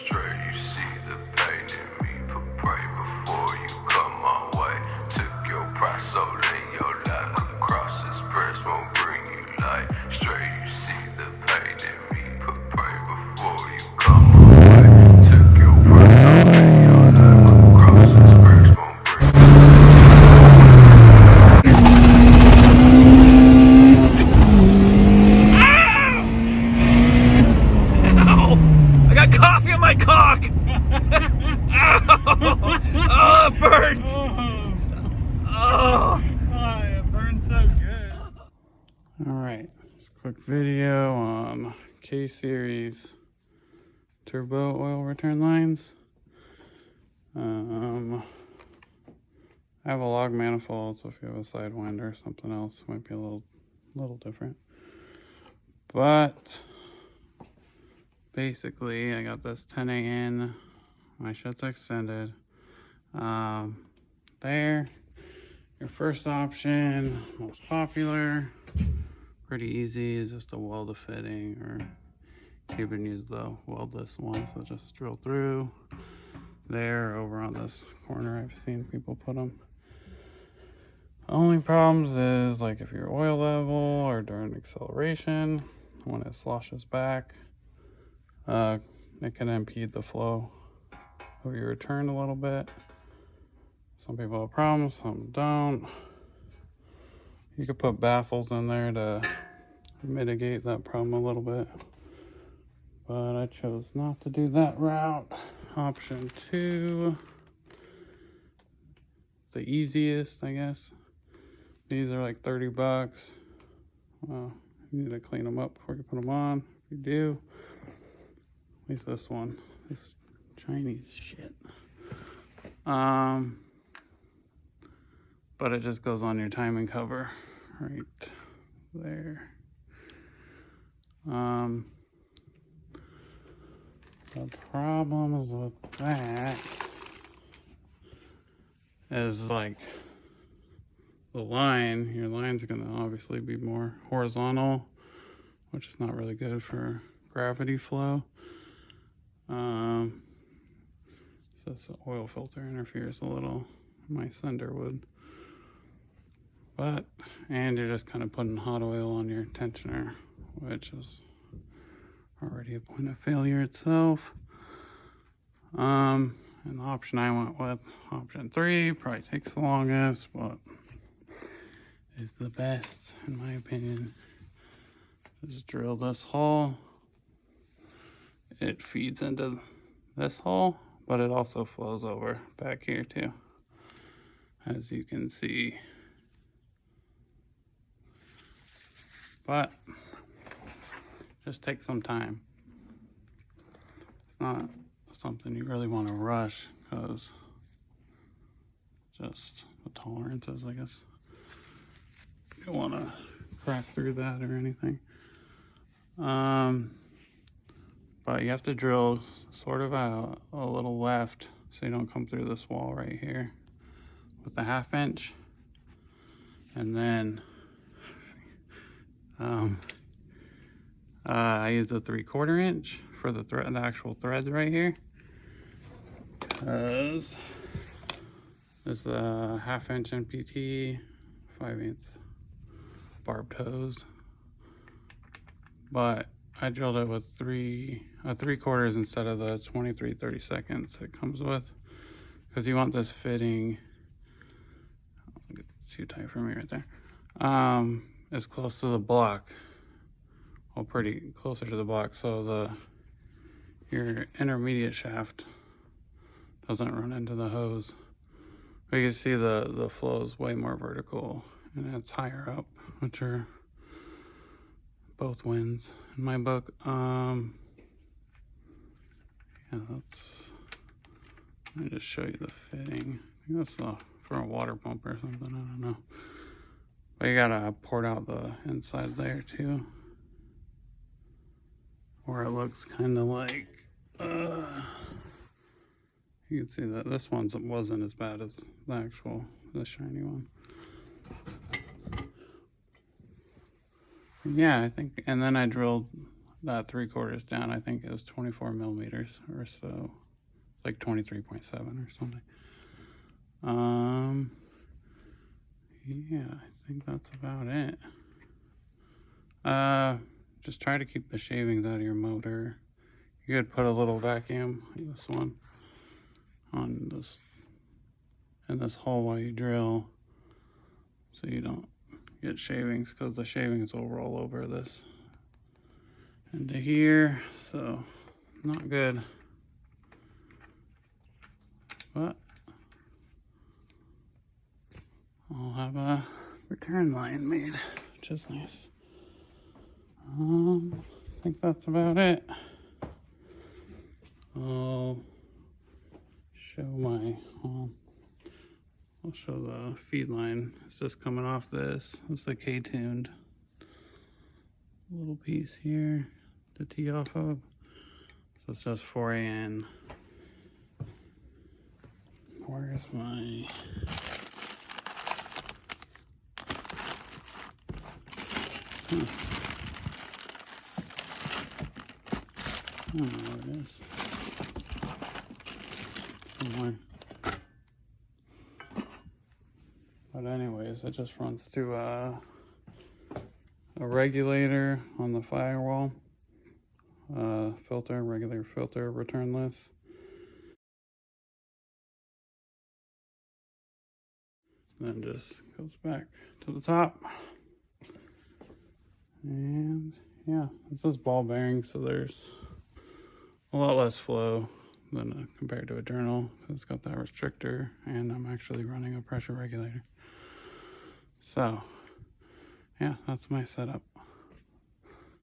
straight, you see the pain in me. Put pray before you come my way. Took your pride, so lay your life. The cross is pressed, won't bring you light. Straight, you see the pain in me. Put pray before you come my way. Took your pride, so lay your life. The cross is pressed, won't bring you I got coffee on my cock! Ow! Oh, it burns! Oh, it burns so good. Alright, quick video on K-Series turbo oil return lines. I have a log manifold, so if you have a sidewinder or something else, it might be a little different. But basically, I got this 10A in, my shit's extended. There, your first option, most popular, pretty easy, is just a weld a fitting, or you can use the weldless one, so just drill through there, over on this corner. I've seen people put them. Only problems is like if your oil level or during acceleration, when it sloshes back, it can impede the flow of your return a little bit. Some people have problems, some don't. You could put baffles in there to mitigate that problem a little bit, but I chose not to do that route. Option 2, the easiest, I guess. These are like 30 bucks. Well, you need to clean them up before you put them on. If you do, at least this one, this Chinese shit. But it just goes on your timing cover right there. The problems with that is like the line, your line's gonna obviously be more horizontal, which is not really good for gravity flow. So the oil filter interferes a little. My sender would. And you're just kind of putting hot oil on your tensioner, which is already a point of failure itself. And the option I went with, option 3, probably takes the longest, but is the best in my opinion. Just drill this hole. It feeds into this hole, but it also flows over back here too, as you can see. But just take some time. It's not something you really want to rush, because just the tolerances, I guess. You don't want to crack through that or anything. But you have to drill sort of a little left, so you don't come through this wall right here with a 1/2 inch. And then I use a 3/4 inch for the thread, the actual threads right here, because this is a 1/2 inch NPT, 5/8 barbed hose. But I drilled it with 3/4 instead of the 23/32 it comes with, because you want this fitting. It's too tight for me right there. As close to the block, well, pretty closer to the block, so your intermediate shaft doesn't run into the hose. But you can see the flow is way more vertical and it's higher up, which are both wins in my book. Yeah, let me just show you the fitting. I think that's for a water pump or something, I don't know. But you gotta port out the inside there too, where it looks kind of like, you can see that this one wasn't as bad as the shiny one. Yeah, I think, and then I drilled that 3/4 down. I think it was 24 millimeters or so, like 23.7 or something. Yeah, I think that's about it. Just try to keep the shavings out of your motor. You could put a little vacuum, like this one, on this, in this hole while you drill, so you don't get shavings, because the shavings will roll over this into here, so not good. But I'll have a return line made, which is nice. I think that's about it. I'll show I'll show the feed line. It's just coming off this. It's the K-tuned little piece here to tee off of. So it's just 4AN. Where's my... I don't know where it is. Somewhere. But anyways, it just runs to a regulator on the firewall. Filter, regular filter, returnless. Then just goes back to the top. And yeah, this is ball bearing, so there's a lot less flow than compared to a journal, because it's got that restrictor, and I'm actually running a pressure regulator. So yeah, that's my setup.